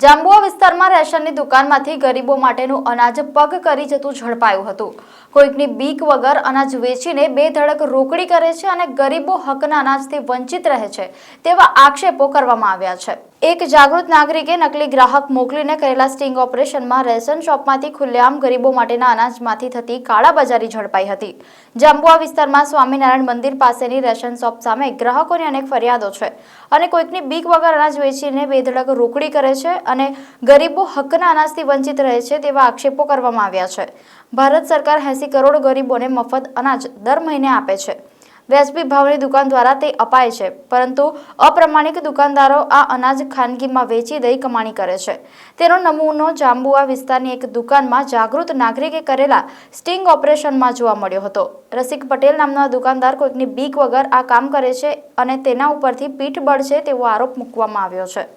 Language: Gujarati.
જાંબુઆ વિસ્તારમાં રેશનની દુકાનમાંથી ગરીબો માટેનું અનાજ પગ કરી જતું ઝડપાયું હતું। કોઈકની બીક વગર અનાજ વેચીને બેધડક રોકડી કરે છે અને ગરીબો હકના અનાજથી વંચિત રહે છે તેવા આક્ષેપો કરવામાં આવ્યા છે। એક જાગૃત નાગરિકે નકલી ગ્રાહક મોકલીને કરેલા સ્ટિંગ ઓપરેશનમાં રેશન શોપમાંથી ખુલ્લેઆમ ગરીબો માટેના અનાજમાંથી થતી કાળાબજારી ઝડપાઈ હતી। જાંબુઆ વિસ્તારમાં સ્વામિનારાયણ મંદિર પાસેની રેશન શોપ સામે ગ્રાહકોની અનેક ફરિયાદો છે અને કોઈકની બીક વગર અનાજ વેચીને બેધડક રોકડી કરે છે અને ગરીબો હકના અનાજથી વંચિત રહે છે તેવા આક્ષેપો કરવામાં આવ્યા છે। ભારત સરકાર 80 કરોડ ગરીબોને મફત અનાજ દર મહિને આપે છે। વ્યાજબી ભાવની દુકાન દ્વારા તે અપાય છે, પરંતુ અપ્રામાણિક દુકાનદારો આ અનાજ ખાનગીમાં વેચી દઈ કમાણી કરે છે। તેનો નમૂનો જાંબુઆ વિસ્તારની એક દુકાનમાં જાગૃત નાગરિકે કરેલા સ્ટિંગ ઓપરેશનમાં જોવા મળ્યો હતો। રસિક પટેલ નામનો દુકાનદાર કોઈકની બીક વગર આ કામ કરે છે અને તેના ઉપરથી પીઠબળ છે તેવો આરોપ મૂકવામાં આવ્યો છે।